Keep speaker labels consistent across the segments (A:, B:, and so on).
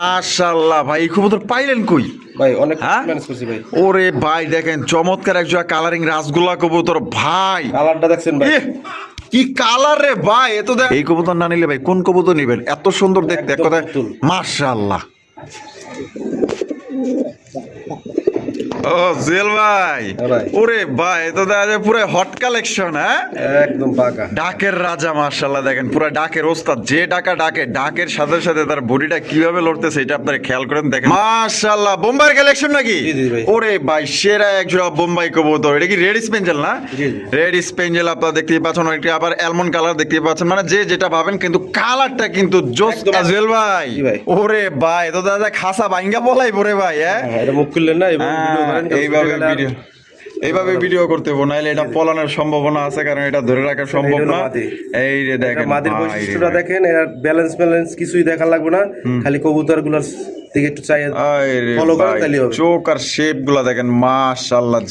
A: মাশাআল্লাহ ভাই, এই কবুতর পাইলেন কই
B: ভাই? অনেক ম্যানেজ করছি ভাই।
A: ওরে ভাই দেখেন চমৎকার একজোড়া কালারিং রাসগোল্লা কবুতর ভাই।
B: কালারটা দেখছেন ভাই?
A: কি কালার রে ভাই! এত দেখ, এই কবুতর না নিলে ভাই কোন কবুতর নিবেন? এত সুন্দর দেখতে, এক কথা মাশাআল্লাহ। ও জুয়েল ভাই, ওরে ভাই তো দেখা যায় পুরো হট কালেকশন। হ্যাঁ
B: একদম পাকা
A: ডাকের রাজা মাশাআল্লাহ, দেখেন পুরো ডাকের ওস্তাদ, যে ডাকা ডাকে, ডাকের সাথে সাথে তার বডিটা কিভাবে লড়তেছে এটা আপনারা খেয়াল করেন, দেখেন মাশাআল্লাহ। বোম্বাই কালেকশন নাকি? ওরে ভাই সেরা একজোড়া বোম্বাই কবুতর। এটা কি রেড স্পেঞ্জেল না? রেড স্পেঞ্জেল আপনারা দেখতেই পাচ্ছেন, অনেকটা আবার অ্যালমন্ড কালার দেখতেই পাচ্ছেন, মানে যে যেটা ভাবেন, কিন্তু কালারটা কিন্তু জোস। জুয়েল ভাই ওরে ভাই তো দাদা খাসা ভাঙ্গা বলাই পরে ভাই। হ্যাঁ
B: এটা মুখ খুললেন না,
A: এইভাবে ভিডিও করতে হবে, নাইলে এটা পলানোর সম্ভাবনা আছে, কারণ এটা ধরে রাখা সম্ভব না। এই রে দেখেন
B: মাদির বৈশিষ্ট্যটা দেখেন, এর ব্যালেন্স কিছুই দেখা লাগবে না, খালি কবুতরগুলোর দিকে একটু চাই ফলো করেন তাহলেই হবে।
A: চোখ আর শেপ গুলা দেখেন মাশাআল্লাহ।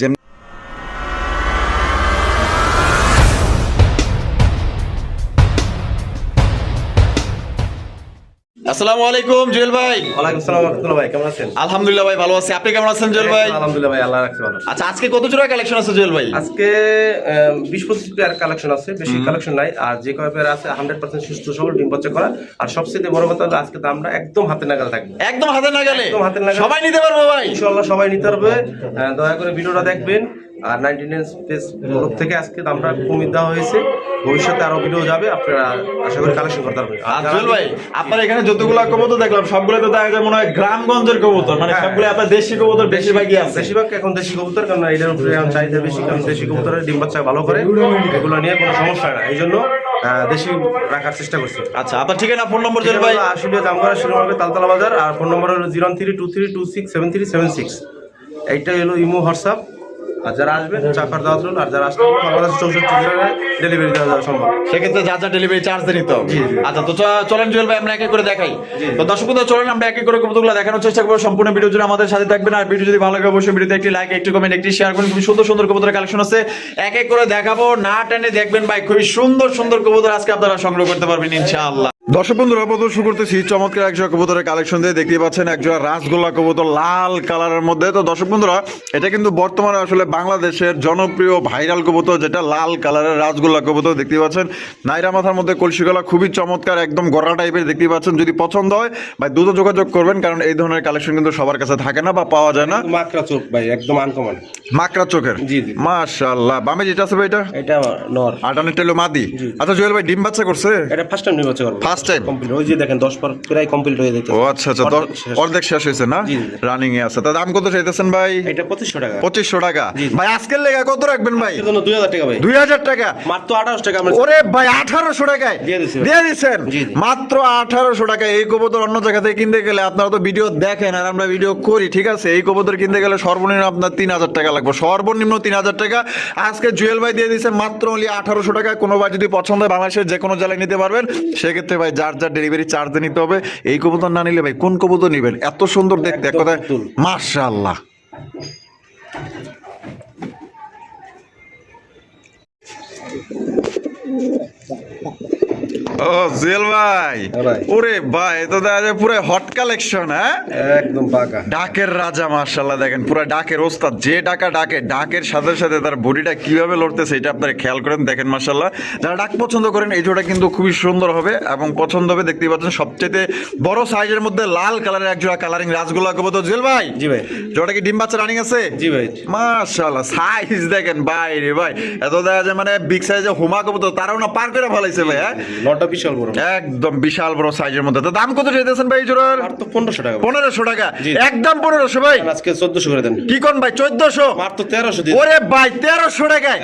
A: আসসালামু আলাইকুম জুয়েল ভাই।
B: ওয়ালাইকুম আসসালাম রাহমাতুল্লাহ ভাই, কেমন আছেন?
A: আলহামদুলিল্লাহ ভাই ভালো আছি, আপনি কেমন আছেন জুয়েল ভাই?
B: আলহামদুলিল্লাহ ভাই, আল্লাহ রাখছে ভালো।
A: আচ্ছা আজকে কত জোড়া কালেকশন আছে জুয়েল ভাই?
B: আজকে 20-25 পেয়ার কালেকশন আছে, বেশি কালেকশন নাই। আর যে কয় পেয়ার আছে 100% সুস্থ সবল ডিম বাচ্চা করা। আর সবচেয়ে বড় কথা হলো আজকে দামটা একদম হাতে নাগাল থাকবে।
A: একদম হাতে নাগালে,
B: একদম হাতে নাগালে
A: সবাই নিতে পারবো ভাই
B: ইনশাআল্লাহ, সবাই নিতে পারবে। দয়া করে ভিডিওটা দেখবেন। আর 99 স্পেস গ্রুপ থেকে আজকে দামটা কমিয়ে দেওয়া হয়েছে, ভবিষ্যতে আরো ভিডিও যাবে, আপনারা আশা করি কালেকশন করতে পারবেন।
A: জুয়েল ভাই আপনার এখানে যতগুলো কবুতর দেখলাম সবগুলো তো দেখা যায় মনে হয় গ্রামগঞ্জের কবুতর, মানে সবগুলো আপনার দেশি কবুতর বেশিরভাগই আছে।
B: বেশিরভাগ এখন দেশি কবুতর, কারণ এটার উপরে এখন চাহিদা বেশি, কারণ দেশি কবুতরের ডিম বাচ্চা ভালো করে, এগুলো নিয়ে কোনো সমস্যা না, এই জন্য দেশি রাখার চেষ্টা করছি।
A: আচ্ছা আপনার ঠিকানা ফোন নম্বর জুয়েল ভাই?
B: আসলে জামগড়া শিরোমার্গে তালতলা বাজার। আর ফোন নম্বর হলো 01323267376। এইটা হলো ইমো হোয়াটসঅ্যাপ। আর যারা আসবেন চাকার দাওয়াত রইল, আর যারা আসতে বাংলাদেশ 64 জেলায় ডেলিভারি দেওয়া যাবে সম্ভব।
A: সেক্ষেত্রে যা যা ডেলিভারি চার্জ দিতে হবে। আচ্ছা তো চলেন জুয়েল ভাই আমরা এক এক করে দেখাই। তো দর্শক বন্ধু চলেন আমরা এক এক করে কবুতরগুলো দেখানোর চেষ্টা করবো। সম্পূর্ণ ভিডিও জুড়ে আমাদের সাথে থাকবেন। আর ভিডিও যদি ভালো লাগে অবশ্যই ভিডিওতে একটি লাইক, একটি কমেন্ট, একটি শেয়ার করুন। খুবই সুন্দর সুন্দর কবুতরের কালেকশন আছে, এক এক করে দেখাবো, না টেনে দেখবেন ভাই। খুবই সুন্দর সুন্দর কবুতর আজকে আপনারা সংগ্রহ করতে পারবেন ইনশাআল্লাহ। দর্শক বন্ধুরা প্রদর্শন করতেছি চমৎকার একজোড়া কবুতরের কালেকশন দিয়ে, দেখতে পাচ্ছেন একজোড়া রাসগোল্লা কবুতর লাল কালারের মধ্যে। তো দর্শক বন্ধুরা এটা কিন্তু বর্তমানে আসলে বাংলাদেশের জনপ্রিয় ভাইরাল কবুতর, যেটা লাল কালারের রাসগোল্লা কবুতর। দেখতে পাচ্ছেন নাইরা মাথার মধ্যে কলসি গলা, খুবই চমৎকার, একদম গড়া টাইপের দেখতে পাচ্ছেন। যদি পছন্দ হয় ভাই দ্রুত যোগাযোগ করবেন, কারণ এই ধরনের কালেকশন কিন্তু সবার কাছে থাকে না বা পাওয়া যায় না।
B: মাকড়া চোখ ভাই, একদম আনকমন
A: মাকড়া চোখের।
B: জি জি
A: মাশাআল্লাহ। বামে যেটা আছে ভাই
B: এটা নর,
A: আটানেরটা হলো মাদি। আচ্ছা জুয়েল ভাই ডিম বাচ্চা করছে?
B: এটা ফার্স্ট টাইম ডিম বাচ্চা করবে,
A: ফার্স্ট টাইম
B: কমপ্লিট। ওই যে দেখেন 10 পর প্রায় কমপ্লিট হয়ে যাচ্ছে।
A: ও আচ্ছা আচ্ছা, অর্ধেক শেষ হয়েছে না, রানিং এ আছে। তা দাম কত চাইতেছেন ভাই?
B: এটা 2500 টাকা।
A: 2500 টাকা ভাই। আজকের লেগা কত রাখবেন ভাই?
B: এর জন্য 2000 টাকা ভাই।
A: 2000 টাকা
B: মাত্র 1800 টাকা আমরা।
A: ওরে ভাই 1800 টাকায় দিয়ে দিচ্ছেন? মাত্র 1800 টাকা। এই কবুতর অন্য জায়গা থেকে কিনতে গেলে, আপনারা তো ভিডিও দেখেন আর আমরা ভিডিও করি, ঠিক আছে, এই কবুতর কিনতে গেলে সর্বনিম্ন আপনার 3000 টাকা লাগবে, সর্বনিম্ন 3000 টাকা। আজকে জুয়েল ভাই দিয়ে দিচ্ছেন মাত্র অনলি 1800 টাকা। কোনো ভাই যদি পছন্দ হয় বাংলাদেশের যে কোনো জেলায় নিতে পারবেন, সেক্ষেত্রে ভাই যার যার ডেলিভারি চার্জ নিতে হবে। এই কবুতর না নিলে ভাই কোন কবুতর নিবেন? এত সুন্দর দেখতে, এক কথা মাশাআল্লাহ। ও জুয়েল ভাই, ওরে ভাই তো দেখা যায় পুরো হট কালেকশন। হ্যাঁ
B: একদম পাকা
A: ডাকের রাজা মাশাআল্লাহ, দেখেন পুরো ডাকের ওস্তাদ, যে ডাকা ডাকে, ডাকের সাথে সাথে তার বডিটা কিভাবে লড়তেছে এটা আপনারা খেয়াল করেন, দেখেন মাশাআল্লাহ। যারা ডাক পছন্দ করেন এই জোড়া কিন্তু খুবই সুন্দর হবে এবং পছন্দ হবে। দেখতেই পাচ্ছেন সবচেয়ে বড় সাইজের মধ্যে লাল কালারের এক জোড়া কালারিং রাসগোল্লা কবুতর। জুয়েল ভাই
B: জি ভাই,
A: জোড়াটা কি ডিম বাচ্চা রানিং আছে?
B: জি ভাই
A: মাশাআল্লাহ। সাইজ দেখেন ভাই রে ভাই, এত দেখা যায় মানে বিগ সাইজের হুমা কবুতর, তারাও না পার করে ফেলাইছে ভাই। হ্যাঁ
B: লটটা বিশাল বড়,
A: একদম বিশাল বড় সাইজের মধ্যে। তো দাম কত চাইতেছেন ভাই জোড়ার?
B: মাত্র 1500 টাকা।
A: 1500 টাকা একদম 1500 ভাই।
B: আজকে 1400 করে দেন।
A: কি কোন ভাই 1400?
B: মাত্র 1300 দিন।
A: ওরে ভাই 1300 টাকায়,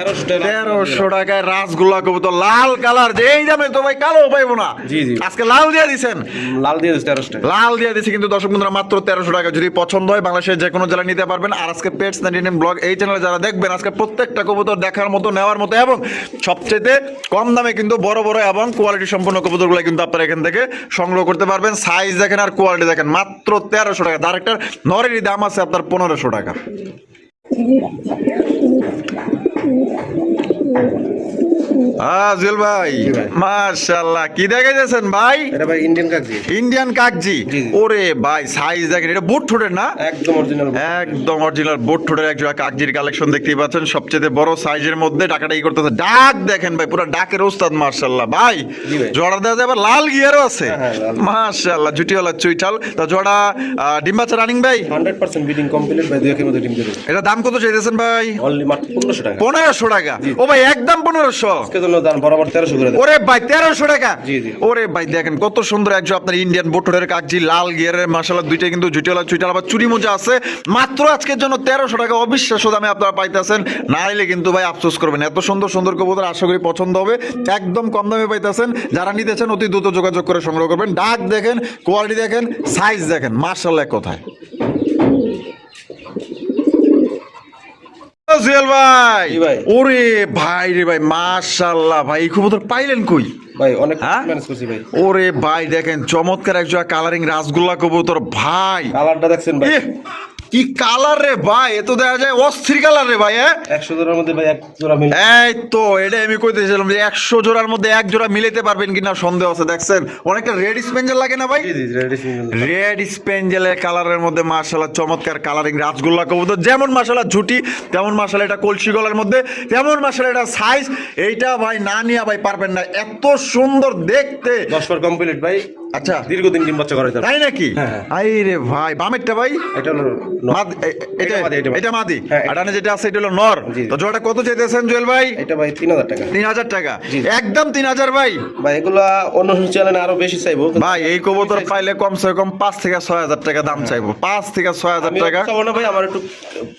A: 1300 টাকায় রাসগোল্লা কবুতর লাল কালার। যে এই দামে তো ভাই কালো পাইবো না।
B: জি জি
A: আজকে লাল দিয়ে দিবেন?
B: লাল দিয়ে 1300 টাকা।
A: লাল দিয়ে দিছি কিন্তু দর্শক বন্ধুরা মাত্র 1300 টাকা। যদি পছন্দ হয় বাংলাদেশের যে কোনো জেলায় নিতে পারবেন। আর আজকে পেটস 99 ব্লগ এই চ্যানেলে যারা দেখবেন, আজকে প্রত্যেকটা কবুতর দেখার মতো, নেওয়ার মতো এবং সবচেয়ে কম দামে কিন্তু বড় বড় এবং কোয়ালিটি সম্পন্ন কবুতরগুলো কিন্তু আপনারা এখান থেকে সংগ্রহ করতে পারবেন। সাইজ দেখেন আর কোয়ালিটি দেখেন, মাত্র 1300 টাকা। তার একটা নরেরই দাম আছে আপনার 1500 টাকা। জুয়েল ভাই
B: ভাই।
A: মাশাআল্লাহ কি দেখাইতেছেন ভাই?
B: এটা ভাই ইন্ডিয়ান কাকজি,
A: ইন্ডিয়ান কাকজি।
B: জি।
A: ওরে ভাই সাইজ দেখেন, এটা বুট ঠোঁটের না?
B: একদম অরিজিনাল।
A: একদম অরিজিনাল বুট ঠোঁটের একজোড়া কাকজির কালেকশন দেখতেই পাচ্ছেন, সবচেয়ে বড় সাইজের মধ্যে টাকাটা ই করতেছে। ডাক দেখেন ভাই, পুরো ডাকের ওস্তাদ মাশাআল্লাহ ভাই।
B: জি ভাই।
A: জোড়া দেওয়া যাবে, লাল গিয়ারও আছে।
B: হ্যাঁ, লাল।
A: মাশাআল্লাহ জুটিওয়ালা চুইটাল। তা জোড়া ডিম বাচ্চা রানিং ভাই?
B: 100% বিডিং কমপ্লিট ভাই, 2 একের মধ্যে টিম দেবে।
A: এটা দাম কত চাইতেছেন ভাই?
B: অনলি মাত্র 1500 টাকা।
A: 1500 টাকা। ও ভাই একদম 1500।
B: আজকে জন্য দাম বরাবর 1300 করে দেন।
A: ওরে ভাই 1300 টাকা।
B: জি, জি।
A: ওরে ভাই দেখেন কত সুন্দর একজন আপনার ইন্ডিয়ান বোটরের কাকজি, লাল গিয়ারের মাশাআল্লাহ, দুইটা কিন্তু জুটিওয়ালা চুইটাল, আবার চুরি মোজা আছে। মাত্র আজকের জন্য 1300 টাকা অবিশ্বাস্য দামে আপনারা পাইতেছেন। না নিলে কিন্তু ভাই আফসোস করবেন। এত সুন্দর সুন্দর কবুতর আশা করি পছন্দ হবে। একদম কম দামে পাইতেছেন। যারা নিতেছেন অতি দ্রুত যোগাযোগ করে সংগ্রহ করবেন। ডাক দেখেন, কোয়ালিটি দেখেন, সাইজ দেখেন, মাশাআল্লাহ কোথায়। জুয়েল ভাই,
B: জি ভাই।
A: ওরে ভাই রে ভাই মাশাআল্লাহ ভাই, এই কবুতর পাইলেন কই?
B: ভাই অনেক
A: হ্যাঁ?
B: ম্যানেজ করছি ভাই।
A: ওরে ভাই দেখেন চমৎকার একজোড়া কালারিং রাসগোল্লা কবুতর ভাই।
B: কালারটা দেখছেন ভাই,
A: ইহ, কি কালার রে ভাই, এ তো দেখা যায় অস্থির কালার রে ভাই।
B: 100 জোড়ার মধ্যে ভাই এক জোড়া মিলে।
A: এই তো এটা আমি কইতেছিলাম যে 100 জোড়ার মধ্যে এক জোড়া মিলাতে পারবেন কিনা সন্দেহ আছে। দেখছেন অনেকটা রেড স্পেঞ্জেল লাগে না ভাই?
B: জি জি, রেডি সিঙ্গেল।
A: রেড স্পেঞ্জেলের কালারের মধ্যে মাশাআল্লাহ চমৎকার কালারিং রাসগোল্লা কবুতর। যেমন মাশাআল্লাহ ঝুটি, তেমন মাশাআল্লাহ এটা কলসি গলার মধ্যে, তেমন মাশাআল্লাহ এটা সাইজ। এইটা ভাই না নিয়া ভাই পারবেন না, এত সুন্দর দেখতে।
B: 10 পর কমপ্লিট ভাই।
A: আচ্ছা
B: দীর্ঘদিন ডিম বাচ্চা করাইতে হবে।
A: তাই নাকি?
B: হ্যাঁ, হ্যাঁ।
A: আই রে ভাই বামেরটা ভাই
B: এটা হলো
A: মাদি, এটা
B: এটা মাদি, এটা মাদি।
A: এটা মাদি,
B: হ্যাঁ,
A: আটানে যেটা আছে এটা হলো নর।
B: জি।
A: তো জোড়াটা কত চাইতেছেন জুয়েল ভাই?
B: এটা ভাই 3000 টাকা।
A: 3000 টাকা।
B: জি।
A: একদম 3000 ভাই।
B: ভাই এগুলা অন্য চ্যানেলে আরো বেশি চাইবো।
A: ভাই এই কবুতর পাইলে কমসে কম 5 থেকে 6000 টাকা দাম চাইবো। 5 থেকে 6000
B: আমি
A: টাকা।
B: চাবো না ভাই, আমার একটু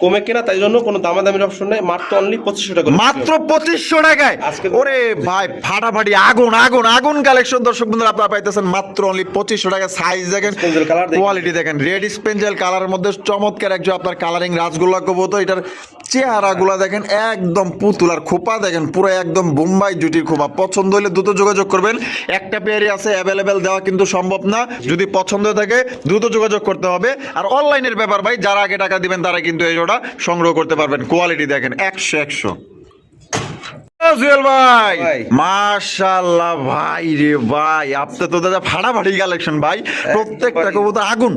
B: কমে কেনা, তাই জন্য কোনো দামাদামির অপশন নাই। মাত্র অনলি 2500 টাকা করে।
A: মাত্র 2500 টাকায়।
B: আজকে-
A: ওরে ভাই ফাটাফাটি আগুন আগুন আগুন কালেকশন দর্শক বন্ধুরা আপনারা পাইতেছেন মাত্র অনলি 2500 টাকা। সাইজ দেখেন,
B: Spangel colour দেখেন।
A: কোয়ালিটি দেখেন, রেড স্পেঞ্জেল কালারের মধ্যে চমৎকার একজন আপনার কালারিং রাসগোল্লা কবুতর। এটার চেহারাগুলা দেখেন একদম পুতুল, আর খোপা দেখেন পুরো একদম বোম্বাই জুটির খোপা। পছন্দ হলে দ্রুত যোগাযোগ করবেন। একটা পেয়ারই আছে, অ্যাভেলেবেল দেওয়া কিন্তু সম্ভব না। যদি পছন্দ থাকে দ্রুত যোগাযোগ করতে হবে। আর অনলাইনের ব্যাপার ভাই, যারা আগে টাকা দিবেন তারা কিন্তু এই জোড়া সংগ্রহ করতে পারবেন। কোয়ালিটি দেখেন 100 জুয়েল ভাই
B: ভাই।
A: মাশাআল্লাহ ভাই রে ভাই, আপনি তো দাদা ফাটাফাটি কালেকশন ভাই, প্রত্যেকটা কবুতর আগুন।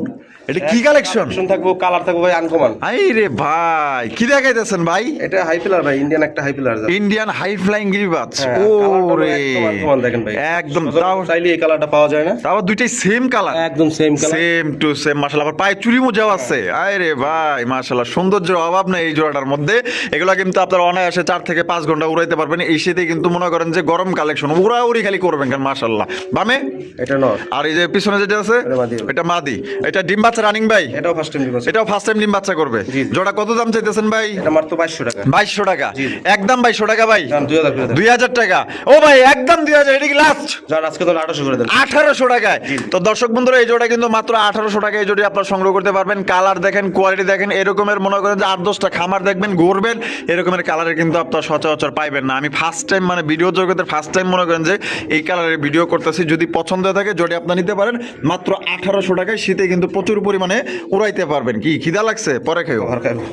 A: এটা কি কালেকশন?
B: অপশন থাকবো, কালার থাকবো ভাই আনকমন।
A: আই রে ভাই কি দেখাইতেছেন ভাই?
B: এটা হাই পিলার ভাই, ইন্ডিয়ান একটা high pillar.
A: Indian high flying গিরিবাজ।
B: হ্যাঁ,
A: ও
B: কালারটা
A: রে
B: একদম uncommon দেখেন ভাই।
A: একদম,
B: সচরাচর
A: তাও
B: চাইলে এই কালারটা পাওয়া যায় না।
A: তাও দুইটাই সেম কালার,
B: একদম same colour.
A: Same to same মাশাআল্লাহ। আবার পায়ে চুরি মোজাও আছে। আয় রে ভাই মাশাআল্লাহ, সৌন্দর্যের অভাব নেই এই জোড়াটার মধ্যে। এগুলা কিন্তু আপনারা অনায়াসে 4 থেকে 5 ঘন্টা উড়াইতে পারবেন। এই শীতে কিন্তু মনে করেন যে গরম কালেকশন উড়াউড়ি খালি করবেন কেন মাশাআল্লাহ। বামে
B: এটা নর,
A: আর এই যে পিছনে যেটা আছে
B: এটা মাদি।
A: এটা মাদি। এটা ডিম বাচ্চা রানিং ভাই?
B: এটাও ফার্স্ট টাইম দিবস।
A: এটাও ফার্স্ট টাইম ডিম বাচ্চা করবে।
B: জি।
A: জোড়া কত দাম চাইতেছেন ভাই?
B: এটা মাত্র 2200 টাকা।
A: 2200 টাকা।
B: জি।
A: একদম 2200 টাকা ভাই।
B: দাম 2000 করে দেন।
A: 2000 টাকা। ও ভাই একদম 2000, এটা কি লাস্ট?
B: যার আজকে তো 800 করে দেন।
A: 1800 টাকায়।
B: জি।
A: তো দর্শক বন্ধুরা এই জোড়া কিন্তু মাত্র 1800 টাকায় এই জোড়া আপনারা সংগ্রহ করতে পারবেন। কালার দেখেন, কোয়ালিটি দেখেন, এরকমের মনে করেন যে 8-10টা খামার দেখবেন ঘুরবেন, এরকমের কালারের কিন্তু আপনারা সচরাচর পাইবেন না। আমি ফার্স্ট টাইম মানে ভিডিও জগতের ফার্স্ট টাইম মনে করেন যে এই কালারের ভিডিও করতেছি। যদি পছন্দ থাকে জোড়া আপনারা নিতে পারেন মাত্র 1800 টাকায়। শীতে কিন্তু প্রচুর পরিমাণে উড়াইতে পারবেন। কি খিদা লাগছে? পরে খেও।
B: ঘর খাইবো।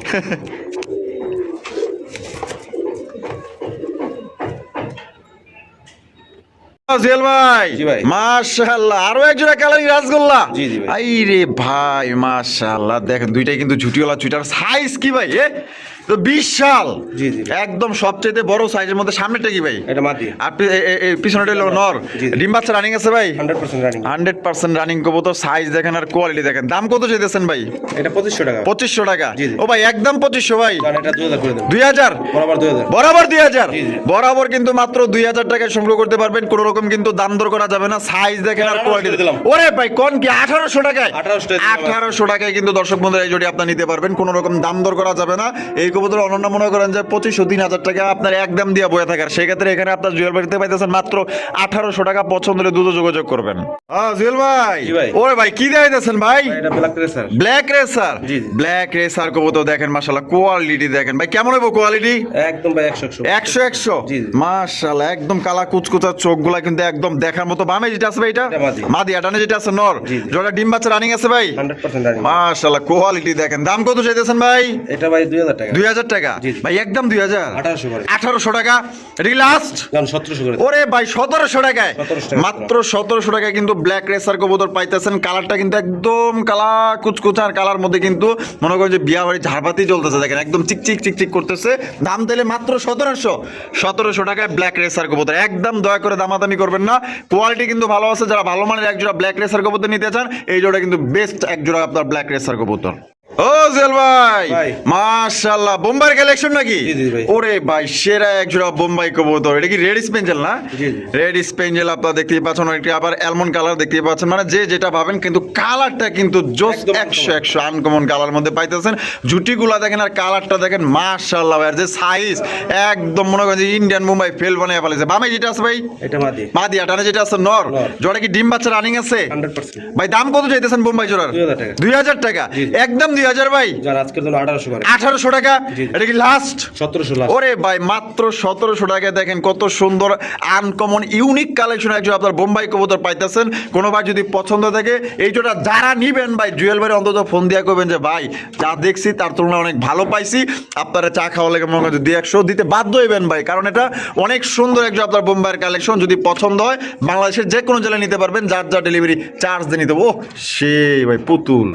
A: জুয়েল ভাই
B: জি ভাই।
A: মাশাআল্লাহ, আরো এক জোড়া কালারিং রাসগোল্লা।
B: জি, জি ভাই।
A: আই রে ভাই মাশাআল্লাহ, দেখেন দুইটাই কিন্তু ঝুটিওয়ালা চুইটার। সাইজ কি ভাই এ তো বিশাল।
B: জি, জি।
A: একদম সবচেয়ে বড় সাইজের মধ্যে। সামনেটা কি ভাই?
B: এটা মাদি।
A: আপনি পিছনেটা হলো নর।
B: জি, জি।
A: ডিম বাচ্চা রানিং আছে ভাই?
B: 100% রানিং।
A: 100% রানিং কবুতর। সাইজ দেখেন আর কোয়ালিটি দেখেন। দাম কত চাইতেছেন ভাই?
B: এটা 2500 টাকা।
A: 2500 টাকা।
B: জি, জি।
A: ও ভাই একদম 2500 ভাই।
B: কারণ এটা 2000 করে দেন।
A: 2000
B: বরাবর 2000।
A: বরাবর 2000।
B: জি, জি।
A: বরাবর কিন্তু মাত্র 2000 টাকায় সংগ্রহ করতে পারবেন। কোন রকম কিন্তু দাম দর করা যাবে না। সাইজ দেখেন আর
B: 1800
A: কোয়ালিটি
B: দিলাম।
A: ওরে ভাই কোন কি 1800 টাকায়?
B: 1800 টাকা দিলাম।
A: 1800 টাকায় কিন্তু দর্শক বন্ধুরা এই জোড়ি আপনারা নিতে পারবেন। কোন রকম দাম দর করা যাবে না। এই কবুতর অনন্য মনে করেন যে 2500-3000 টাকা আপনার একদম দিয়ে বয়ে থাকার, সেই ক্ষেত্রে এখানে আপনার জুয়েল বাড়িতে পাইতেছেন মাত্র 1800 টাকা। পছন্দ হলে দ্রুত যোগাযোগ করবেন। জুয়েল ভাই
B: জি ভাই।
A: ওরে ভাই কি দেখাইতেছেন ভাই?
B: এটা ব্ল্যাক রেসার।
A: Black racer.
B: জি, জি।
A: ব্ল্যাক রেসার কবুতর দেখেন মাশাআল্লাহ, কোয়ালিটি দেখেন ভাই কেমন হবে কোয়ালিটি?
B: একদম ভাই 100
A: 100
B: জি, জি।
A: মাশাআল্লাহ, একদম কালা কুচকুচা চোখগুলা কিন্তু একদম দেখার মতো। বামে যেটা আছে ভাই এটা
B: এটা মাদি।
A: মাদি, আটানে যেটা আছে নর।
B: জি, জি।
A: জোড়া ডিম বাচ্চা রানিং আছে ভাই?
B: 100% রানিং।
A: মাশাআল্লাহ, কোয়ালিটি দেখেন। দাম কত চাইতেছেন ভাই?
B: এটা ভাই 2000 টাকা।
A: 2000 টাকা
B: জি।
A: ভাই, একদম 2000,
B: 1800 করে।
A: 1800 টাকা। এটা কি লাস্ট?
B: 1700 করে।
A: ওরে ভাই 1700 টাকায়,
B: 1700 টাকা।
A: মাত্র 1700 টাকায় কিন্তু ব্ল্যাক রেসার কবুতর পাইতেছেন। কালারটা কিন্তু একদম কালা কুচকুচার কালার মধ্যে, কিন্তু মনে করেন যে বিয়া বাড়ি ঝাড়বাতি চলতেছে, দেখেন একদম চিকচিক চিকচিক করতেছে। দাম তাহলে মাত্র 1700 টাকায় ব্ল্যাক রেসার কবুতর। একদম দয়া করে দামাদামি করবেন না, কোয়ালিটি কিন্তু ভালো আছে। যারা ভালো মানের এক জোড়া ব্ল্যাক রেসার কবুতর নিতে চান, এই জোড়া কিন্তু বেস্ট এক জোড়া আপনার ব্ল্যাক রেসার কবুতর। ও জেল ভাই,
B: ভাই।
A: মাশাআল্লাহ, বোম্বাই কালেকশন নাকি?
B: জি, জি ভাই।
A: ওরে ভাই সেরা এক জোড়া বোম্বাই কবুতর। এটা কি রেড স্পেঞ্জেল না?
B: জি, জি।
A: রেড স্পেঞ্জেল আপনারা দেখতেই পাচ্ছেন, একটি আবার অ্যালমন্ড কালার দেখতেই পাচ্ছেন। মানে যে যেটা ভাবেন, কিন্তু কালারটা কিন্তু জোস,
B: একদম
A: 100 আনকমন কালার মধ্যে পাইতেছেন। জুটিগুলা দেখেন আর কালারটা দেখেন, মাশাআল্লাহ ভাই। আর যে সাইজ একদম মনে করেন যে ইন্ডিয়ান বোম্বাই ফেল বানিয়ে ফেলেছে। বামে যেটা আছে ভাই
B: এটা মাদি।
A: মাদি, আটানে যেটা আছে নর।
B: নর।
A: জোড়া কি ডিম বাচ্চা রানিং আছে?
B: 100%।
A: ভাই দাম কত চাইতেছেন বোম্বাই জোড়ার?
B: 2000 টাকা।
A: 2000 টাকা,
B: জি।
A: একদম 2000 ভাই।
B: যারা আজকের জন্য 1800 করে।
A: 1800 টাকা,
B: জি।
A: এটা কি লাস্ট?
B: 1700 লাস্ট।
A: ওরে ভাই মাত্র 1700 টাকায় দেখেন কত সুন্দর আনকমন ইউনিক কালেকশন একজন আপনার বোম্বাই কবুতর পাইতেছেন। কোনো ভাই যদি পছন্দ থাকে এই জোড়া যারা নিবেন ভাই, জুয়েল ভাই অন্তত ফোন দিয়া করবেন যে ভাই যা দেখছি তার তুলনায় অনেক ভালো পাইছি, আপনারা চা খাওয়া লেগে মনে করেন 2-100 দিতে বাধ্য হইবেন ভাই, কারণ এটা অনেক সুন্দর একজন আপনার বোম্বাইয়ের কালেকশন। যদি পছন্দ হয় বাংলাদেশের যে কোনো জেলায় নিতে পারবেন, যার যা ডেলিভারি চার্জ দিয়ে নিতে। ও সেই ভাই পুতুল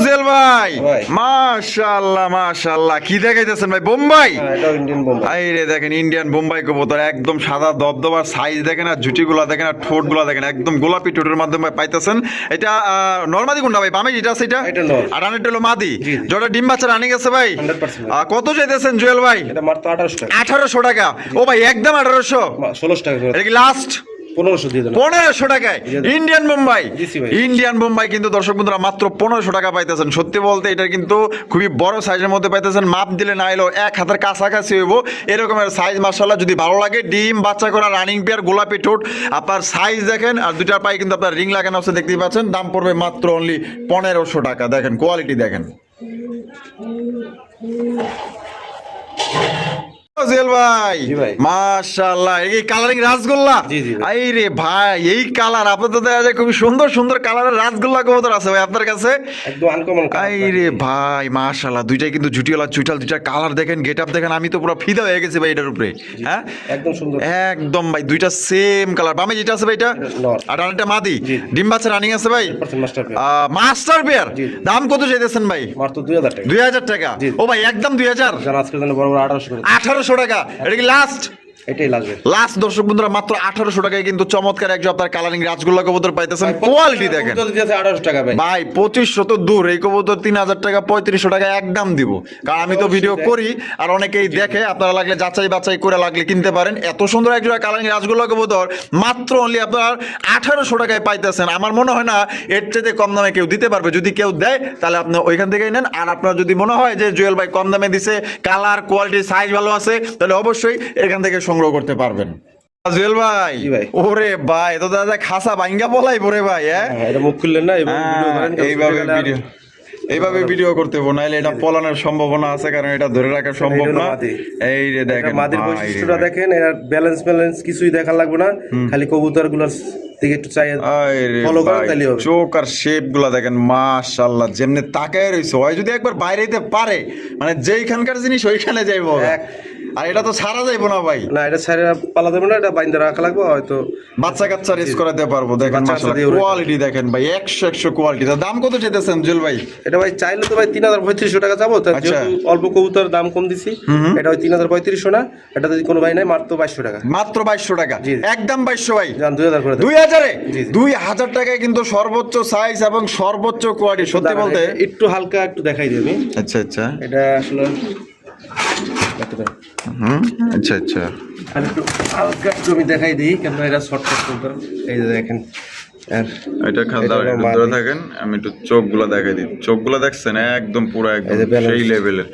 A: জেল ভাই,
B: ভাই।
A: মাশাআল্লাহ মাশাআল্লাহ, কি দেখাইতেছেন ভাই? বোম্বাই?
B: হ্যাঁ, এটাও ইন্ডিয়ান বোম্বাই।
A: আইরে দেখেন ইন্ডিয়ান বোম্বাই কবুতর, একদম সাদা দবদবার সাইজ দেখেন, আর জুটিগুলা দেখেন, আর ঠোঁটগুলা দেখেন, একদম গোলাপি ঠোঁটের মাধ্যমে পাইতেছেন। এটা নরমাদি কোনটা ভাই? বামে যেটা আছে এটা?
B: এটা নর।
A: আর রানিটা হলো মাদি।
B: জি, জি।
A: যেটা ডিম বাচ্চা রানিং আছে ভাই?
B: 100%।
A: কত চাইতেছেন জুয়েল ভাই?
B: এটা মাত্র 1800 টাকা।
A: 1800 টাকা। ও ভাই একদম 1800?
B: 1600 টাকা করে।
A: এটা কি লাস্ট?
B: 1500 দিয়ে দেন।
A: 1500 টাকায়
B: জি, জি।
A: ইন্ডিয়ান বোম্বাই।
B: দিছি ভাই।
A: ইন্ডিয়ান বোম্বাই কিন্তু দর্শক বন্ধুরা মাত্র 1500 টাকা পাইতেছেন। সত্যি বলতে এটা কিন্তু খুবই বড় সাইজের মধ্যে পাইতেছেন। মাপ দিলে না এলো 1 হাতের কাছাকাছি হইব এরকমের সাইজ। মাশাআল্লাহ, যদি ভালো লাগে ডিম বাচ্চা করা রানিং পেয়ার, গোলাপি ঠোঁট, আপনার সাইজ দেখেন, আর দুটার পায়ে কিন্তু আপনার রিং লাগানো আছে দেখতেই পাচ্ছেন। দাম পড়বে মাত্র অনলি 1500 টাকা। দেখেন কোয়ালিটি দেখেন। জেল ভাই,
B: জি ভাই।
A: মাশাআল্লাহ, এই কালারিং রাসগোল্লা।
B: জি, জি ভাই।
A: এই রে ভাই, এই কালার আপনার তো দেখা যায় খুবই সুন্দর সুন্দর কালারের রাসগোল্লা কবুতর আছে ভাই আপনার কাছে।
B: একদম আনকমন।
A: এই রে ভাই মাশাআল্লাহ, দুইটাই কিন্তু জুটিওয়ালা চুইটাল, দুইটা কালার দেখেন, গেটআপ দেখেন, আমি তো পুরো ফিদা হয়ে গেছি ভাই এটার উপরে। হ্যাঁ
B: একদম সুন্দর।
A: একদম ভাই, দুইটা সেম কালার। বামে যেটা আছে ভাই এটা?
B: নর।
A: আর আরেকটা মাদি।
B: জি।
A: ডিম বাচ্চা রানিং আছে ভাই?
B: 100% মাস্টার পেয়ার।
A: Master pair.
B: জি।
A: দাম কত চাইতেছেন ভাই?
B: মাত্র 2000 টাকা।
A: 2000 টাকা।
B: জি।
A: ও ভাই একদম 2000।
B: যারা আজকের জন্য বড় বড় 1800 করে।
A: 1800 টাকা। এটা কি লাস্ট?
B: এটাই লাগবে।
A: লাস্ট দর্শক বন্ধুরা মাত্র 1800 টাকায় কিন্তু চমৎকার একজন আপনার কালারিং রাজগোল্লা কবুতর পাইতেছেন। কোয়ালিটি দেখেন
B: কবুতর দিতেছে 1800 টাকা ভাই।
A: ভাই, 2500 তো দূর, এই কবুতর 3000 টাকা 3500 টাকা একদম দিব, কারণ আমি তো ভিডিও করি আর অনেকেই দেখে। আপনারা লাগলে যাচাই বাছাই করে লাগলে কিনতে পারেন। এত সুন্দর একজন কালারিং রাজগোল্লা কবুতর মাত্র অনলি আপনার 1800 টাকায় পাইতেছেন। আমার মনে হয় না এর চেয়ে কম দামে কেউ দিতে পারবে। যদি কেউ দেয় তাহলে আপনি ওইখান থেকেই নেন। আর আপনার যদি মনে হয় যে জুয়েল ভাই কম দামে দিছে, কালার কোয়ালিটি সাইজ ভালো আছে, তাহলে অবশ্যই এখান থেকে সংগ্রহ করতে পারবেন। জুয়েল ভাই,
B: জি ভাই।
A: ওরে ভাই, তো দাদা খাসা ভাঙ্গা বলাই পরে ভাই।
B: হ্যাঁ, এটা মুখ খুললেন না, এইভাবে ভিডিও করেন।
A: এইভাবে ভিডিও করতে হবে, নাহলে এটা পলানোর সম্ভাবনা আছে, কারণ এটা ধরে রাখা সম্ভব
B: এটা হলো
A: না।
B: মাদি।
A: এই যে দেখেন
B: মাদির
A: ভাই রে
B: বৈশিষ্ট্যটা
A: ভাই।
B: দেখেন, এর ব্যালেন্স কিছুই দেখা লাগবে না, খালি কবুতরগুলোর দিকে একটু চাই
A: আরে
B: ফলো করেন
A: ভাই,
B: তাহলেই হবে।
A: চোখ আর শেপ গুলা দেখেন, মাশাআল্লাহ, যেমনি তাকায় রইছে হয় যদি একবার বাইরে যেতে পারে, মানে যেইখানকার জিনিস ওইখানে যাইবো। আর এটা তো ছাড়া যাইবো না ভাই।
B: না, এটা ছাড়া পালা দেবো না, এটা বাইন্দা রাখা লাগবে হয়তো।
A: বাচ্চা কাচ্চা রেস করাতে পারবো। দেখেন
B: বাচ্চা
A: মাশাআল্লাহ,
B: দিয়ে ওরে।
A: কোয়ালিটি দেখেন ভাই, 100 কোয়ালিটি। দাম কত চাইতেছেন জুয়েল ভাই?
B: এটা ভাই চাইলে তো ভাই 3500 টাকা যাবো, তা
A: আচ্ছা।
B: যেহেতু অল্প কবুতর দাম কম দিছি, এটা ওই 3500 না, এটা যদি কোনো ভাই নাই মাত্র 2200 টাকা।
A: মাত্র 2200 টাকা।
B: জি।
A: একদম 2200 ভাই।
B: যান 2000 করে দেন।
A: 2000-এ?
B: জি, জি।
A: 2000 টাকায় কিন্তু সর্বোচ্চ সাইজ এবং সর্বোচ্চ কোয়ালিটি। সত্যি
B: দাঁড়ান,
A: বলতে
B: এটা একটু হালকা একটু দেখাই দিই আমি।
A: আচ্ছা আচ্ছা,
B: এটা আসলে
A: আচ্ছা আচ্ছা,
B: আর একটু হালকা একটু আমি দেখাই দিই, কেন এটা শর্টকাট কবুতর। এই যে দেখেন, আর
A: এটা খান
B: এটা হলো
A: ধরে
B: মাদি।
A: থাকেন, আমি একটু চোখগুলো দেখাই দিই। চোখগুলো দেখছেন একদম পুরো একদম
B: এই যে balance।
A: সেই লেভেলের।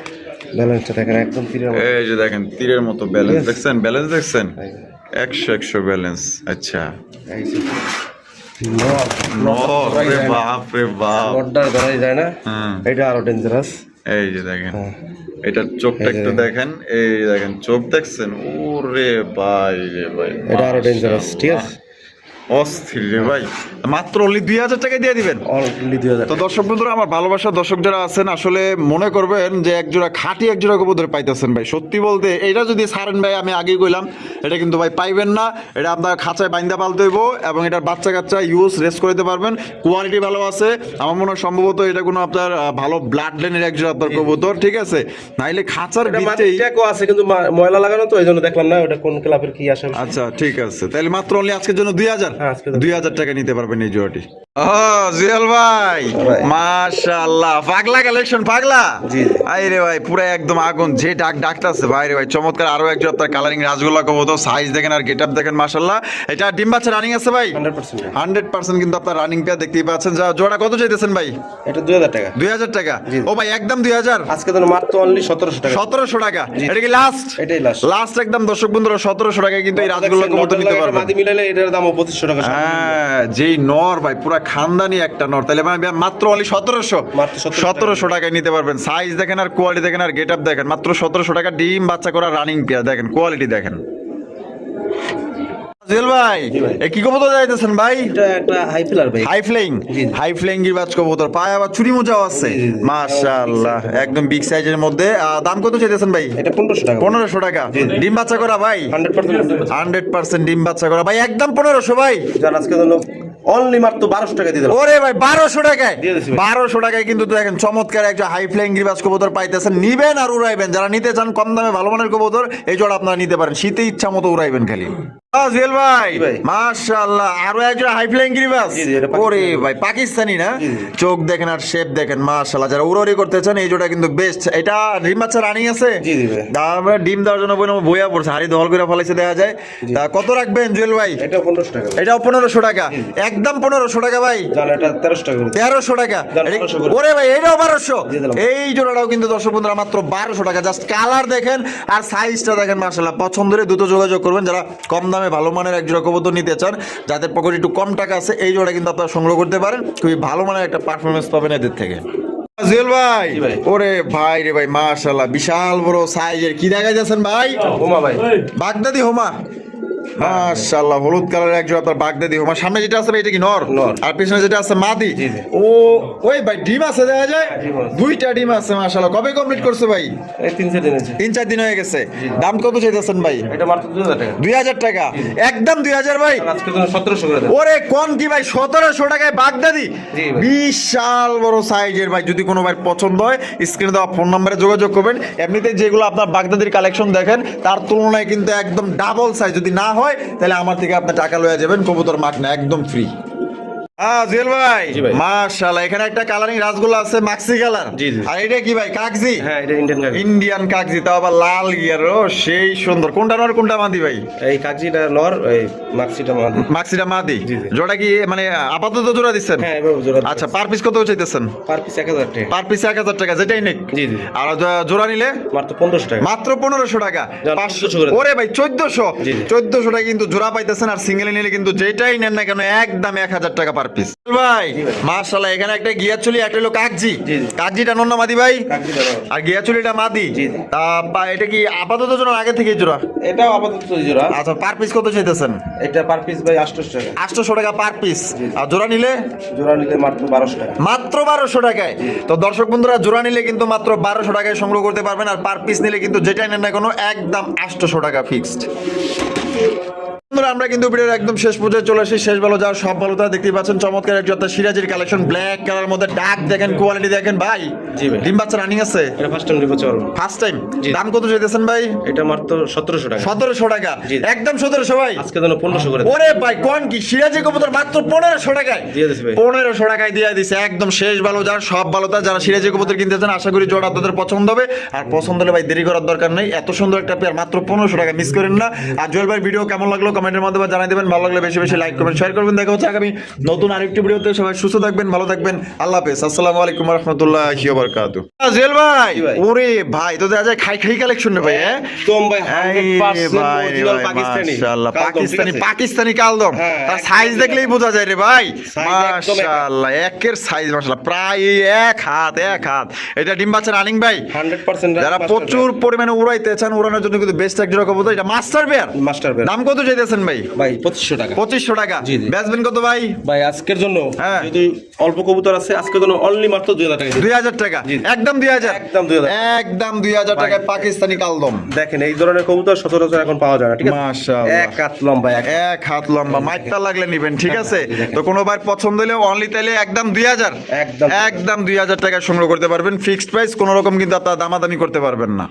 B: ব্যালেন্সটা দেখেন একদম তীরের মতো।
A: এই যে দেখেন তীরের মতো ব্যালেন্স দেখছেন, ব্যালেন্স দেখছেন
B: এই যে,
A: 100 ব্যালেন্স। আচ্ছা,
B: এই যে। নর,
A: নর
B: ধরাই
A: রে
B: যায় না।
A: বাপ রে বাপ।
B: নরটার ধরাই যায় না,
A: হ্যাঁ।
B: এটা আরো ডেঞ্জারাস।
A: এই যে দেখেন,
B: হ্যাঁ।
A: এটার চোখটা
B: এই যে
A: একটু দেখেন, এই দেখেন চোখ দেখছেন, ওরে ভাই রে ভাই,
B: এটা আরো ডেঞ্জারাস, ঠিক আছে।
A: অস্থির রে ভাই, মাত্র অনলি 2000 টাকা দিয়ে দিবেন।
B: অনলি 2000।
A: তো দর্শক বন্ধুরা, আমার ভালোবাসা দর্শক যারা আছেন, আসলে মনে করবেন যে এক জোড়া খাঁটি এক জোড়া কবুতর পাইতেছেন ভাই। সত্যি বলতে এটা যদি ছাড়েন ভাই, আমি আগেই কইলাম, এটা কিন্তু ভাই পাইবেন না। এটা আপনার খাঁচায় বাইন্দা পালতে হইব এবং এটার বাচ্চা কাচ্চা ইউজ রেস্ট করতে পারবেন। কোয়ালিটি ভালো আছে, আমার মনে হয় সম্ভবত এটা কোনো আপনার ভালো ব্লাড লাইনের এক জোড়া আপনার কবুতর, ঠিক আছে? নাইলে খাঁচার ভিতরেই
B: আছে কিন্তু ময়লা লাগানো, তো এই জন্য দেখলাম না ওটা কোন ক্লাবের কি আসে।
A: আচ্ছা ঠিক আছে, তাহলে মাত্র অনলি আজকের জন্য 2000 2000 টাকা নিতে পারবেন এই জোড়াটি। জুয়েল ভাই মাশাআল্লাহ, পাগলা কালেকশন, পাগলা।
B: জি
A: আরে ভাই পুরো একদম আগুন, যে ডাকতাছে ভাই রে ভাই, চমৎকার। আরো একজন আপনার কালারিং রাসগোল্লা কবুতর, সাইজ দেখেন আর গেটআপ দেখেন, মাশাআল্লাহ। এটা ডিম বাচ্চা রানিং আছে ভাই 100% কিন্তু আপনার রানিং পেয়ার দেখতেই পাচ্ছেন। যা জোড়া কত চাইতেছেন ভাই?
B: এটা 2000 টাকা।
A: 2000 টাকা? ও ভাই একদম 2000,
B: আজকে তো মাত্র অনলি 1700 টাকা।
A: 1700 টাকা, এটা কি লাস্ট?
B: এটাই
A: লাস্ট একদম দর্শক বন্ধুরা, 1700 টাকায় কিন্তু এই রাসগোল্লা কবুতর নিতে পারবেন।
B: মাদি মিলাইলে এটার দাম 2500 টাকা।
A: হ্যাঁ, যেই নর ভাই পুরা খানদানি একটা নর, তাহলে ভাই মাত্র অনলি 1700 1700 টাকায় নিতে পারবেন। সাইজ দেখেন আর কোয়ালিটি দেখেন আর গেটআপ দেখেন, মাত্র 1700 টাকা। ডিম বাচ্চা করা রানিং পেয়ার দেখেন, কোয়ালিটি দেখেন। জুয়েল ভাই এ কি কবুতর যাইতেছেন ভাই?
B: এটা একটা হাই ফ্লায়ার ভাই,
A: হাই ফ্লাইং গিরবাজ কবুতর, পায়ে আবার চুরি মোজাও আছে, মাশাআল্লাহ, একদম বিগ সাইজের মধ্যে। দাম কত চাইতেছেন ভাই?
B: এটা 1500 টাকা।
A: 1500 টাকা, ডিম বাচ্চা করা ভাই 100% ডিম বাচ্চা করা ভাই, একদম 1500 ভাই।
B: জান আজকে হলো অনলি মাত্র 1200 টাকা দিয়ে দিলাম।
A: ওরে ভাই 1200 টাকায়,
B: দিয়ে দিছি ভাই।
A: 1200 টাকায় কিন্তু দেখেন চমৎকার একটা হাই ফ্লাইং গিরবাজ কবুতর পাইতেছেন। নিবেন আর উড়াইবেন, যারা নিতে চান কম দামে ভালো মানের কবুতর, এই জোড়া আপনারা নিতে পারেন, শীতে ইচ্ছা মতো উড়াইবেন খালি। জুয়েল ভাই মাশাআল্লাহ, আরো একজন হাই ফ্লাইং গিরবাজ। ওরে ভাই পাকিস্তানি না, চোখ দেখেন আর শেপ দেখেন, মাশাআল্লাহ। যারা উড়াউড়ি করতে চান এই জোড়া কিন্তু বেস্ট। এটা ডিম বাচ্চা রানিং আছে?
B: জি জি ভাই।
A: দাম ডিম দেওয়ার জন্য বইয়া পড়ছে, হাড়ি দহল করে ফলাইছে দেখা যায়। তা কত রাখবেন জুয়েল ভাই?
B: এটা 1500 টাকা।
A: এটাও 1500 টাকা, একদম 1500 টাকা ভাই।
B: জান এটা 1300 টাকা করে।
A: 1300 টাকা। ওরে ভাই এটাও 1200। এই জোড়াটাও কিন্তু দর্শক বন্ধুরা মাত্র 1200 টাকা। জাস্ট কালার দেখেন আর সাইজটা দেখেন, মাশাআল্লাহ। পছন্দের দ্রুত যোগাযোগ করবেন যারা কম দামে ভালো মানের এক জোড়া কবুতর নিতে চান, যাদের পকেটে একটু কম টাকা আছে, এই জোড়া কিন্তু আপনারা সংগ্রহ করতে পারেন। খুবই ভালো মানের একটা পারফরমেন্স পাবেন এদের থেকে। জুয়েল ভাই ওরে ভাই রে ভাই মাশাআল্লাহ, বিশাল বড় সাইজের কি দেখাইতেছেন ভাই?
B: হোমা ভাই,
A: বাগদাদি হোমা, মাশাআল্লাহ। হলুদ কালারের একজন আপনার বাগদাদি হোমা। সামনে যেটা আছে এটা কি নর? আর পিছনে যেটা আছে মাদি। ও ওই ভাই ডিম আছে দেখা যায়, দুইটা ডিম আছে মাশাআল্লাহ। কবে কমপ্লিট করছে ভাই?
B: এই 3-4 দিন আছে।
A: 3-4 দিন হয়ে গেছে। দাম কত চাইতেছেন ভাই?
B: এটা মাত্র 2000 টাকা।
A: 2000 টাকা, একদম 2000 ভাই।
B: আজকে তো 1700 করে দেন।
A: ওরে কোন কি ভাই, 1700 টাকায় বাগদাদি, বিশাল বড় সাইজের ভাই। যদি কোনো ভাই পছন্দ হয় স্ক্রিনে দেওয়া ফোন নম্বরে যোগাযোগ করবেন। এমনিতে যেগুলো আপনার বাগদাদির কালেকশন দেখেন তার তুলনায় কিন্তু একদম ডাবল সাইজ। যদি না হয় তাহলে আমার থেকে আপনার টাকা লয়ে যাবেন, কবুতর মাখনা একদম ফ্রি। জুয়েল ভাই মাশাআল্লাহ, এখানে একটা কালারিং রাসগোল্লা আছে মাক্সি কালার। আর এটা কি ভাই? কাগজি?
B: হ্যাঁ এটা
A: ইন্ডিয়ান কাগজি, তাও আবার লাল গিয়ার। ও সেই সুন্দর। কোনটা নর কোনটা মাদি ভাই?
B: এই কাগজিটা নর, এই মাক্সিটা মাদি।
A: মাক্সিটা মাদি। জোড়া কি মানে আপাতত জোড়া দিচ্ছেন?
B: হ্যাঁ এভাবে জোড়া।
A: আচ্ছা, পার পিস কত চাইতেছেন?
B: পার পিস 1000 টাকা।
A: পার পিস 1000 টাকা, যেটাই নেক।
B: জি জি।
A: আর জোড়া নিলে
B: মাত্র 1500 টাকা।
A: মাত্র 1500 টাকা।
B: 500 করে।
A: ওরে ভাই 1400 টাকা কিন্তু জোড়া পাইতেছেন। আর সিঙ্গেল নিলে কিন্তু যেটাই নেন না কেন একদম 1000 টাকা পার পিস ভাই। মাশাআল্লাহ, এখানে একটা গিয়ার চুলি, একটা হলো কাগজি। কাগজিটা নর না মাদি ভাই? আর গিয়ার চুলিটা মাদি। এটা কি আপাতত জোড়া আগে থেকে জোড়া?
B: এটাও আপাতত জোড়া।
A: আচ্ছা, পার পিস কত চাইতেছেন?
B: এটা পার পিস ভাই 800 টাকা।
A: 800 টাকা পার পিস। আর জোড়া নিলে?
B: জোড়া নিলে মাত্র 1200 টাকা।
A: মাত্র 1200 টাকায়। তো দর্শক বন্ধুরা, জোড়া নিলে কিন্তু মাত্র 1200 টাকায় সংগ্রহ করতে পারবেন। আর পার পিস নিলে কিন্তু যেটাই নেন না কোনো একদম 800 টাকা ফিক্সড। আমরা কিন্তু ভিডিওর একদম শেষ পর্যায়ে চলে আসি। শেষ ভালো যাওয়ার সব ভালো তা দেখতেই পাচ্ছেন। চমৎকার একটা সিরাজের কালেকশন, ব্ল্যাক কালার মধ্যে ডাক দেখেন, কোয়ালিটি দেখেন ভাই।
B: জি ভাই।
A: ডিম বাচ্চা রানিং আছে?
B: এটা ফার্স্ট টাইম ডিম বাচ্চা করব।
A: First time. দাম কত চাইতেছেন ভাই?
B: এটা মাত্র 1700 টাকা।
A: 1700 টাকা, একদম 1700 ভাই।
B: আজকে জন্য 1500 করে।
A: ওরে ভাই কোন কি সিরাজি কবুতর মাত্র 1500 টাকায়
B: দিয়ে দিছি ভাই।
A: 1500 টাকায় দিয়ে দিছে। একদম শেষ ভালো যার সব ভালো তা। যারা সিরাজি কবুতর কিনতে চান আশা করি জোড়া আপনাদের পছন্দ হবে। আর পছন্দ হলে ভাই দেরি করার দরকার নেই। এত সুন্দর একটা পেয়ার মাত্র 1500 টাকা, মিস করেন না। আর জুয়েল ভাই ভিডিও কেমন লাগলো কমেন্টের মাধ্যমে জানাই দেবেন। ভালো লাগলে বেশি বেশি লাইক করবেন, শেয়ার করবেন। দেখা হচ্ছে আগামী নতুন আরেকটি ভিডিওতে। সবাই সুস্থ থাকবেন, ভালো থাকবেন। আল্লাহ হাফেজ। আসসালামু আলাইকুম ওয়া রাহমাতুল্লাহি ওয়া বারাকাতুহু। জুয়েল ভাই ওরে ভাই তো দেখা যায় খাই খাই কালেকশন রে ভাই। হ্যাঁ
B: একদম ভাই 100% অরিজিনাল পাকিস্তানি।
A: মাশাআল্লাহ, পাকিস্তানি কালদম। তার সাইজ দেখলেই বোঝা যায় রে ভাই। মাশাআল্লাহ, একের সাইজ মাশাআল্লাহ প্রায় এক হাত। এটা ডিম বাচ্চা রানিং ভাই
B: 100%।
A: যারা প্রচুর পরিমাণে উড়াইতে চান, উড়ানোর জন্য কিন্তু বেস্ট এক জোড়া কবুতর। এটা মাস্টার পেয়ার।
B: Master pair.
A: দাম কত চাইতেছেন চাচ্ছেন ভাই?
B: ভাই 2500 টাকা।
A: 2500 টাকা।
B: জি, জি।
A: বেচবেন কত ভাই?
B: ভাই আজকের জন্য
A: হ্যাঁ।
B: যেহেতু অল্প কবুতর আছে, আজকের জন্য অনলি মাত্র 2000 টাকা।
A: 2000 টাকা,
B: জি।
A: একদম 2000,
B: একদম 2000।
A: একদম 2000 টাকায় পাকিস্তানি কালদম।
B: দেখেন এই ধরনের কবুতর সচরাচর এখন পাওয়া যায় না, ঠিক আছে?
A: মাশাআল্লাহ।
B: এক হাত লম্বা,
A: এক হাত লম্বা, মাইকটা লাগলে নিবেন, ঠিক আছে?
B: দেখেন।
A: তো কোনো ভাই পছন্দ হলে অনলি তাইলে একদম 2000,
B: একদম।
A: একদম 2000 টাকা সংগ্রহ করতে পারবেন। ফিক্সড প্রাইস, কোনো রকম কিন্তু আপনারা দামাদামি করতে পারবেন না।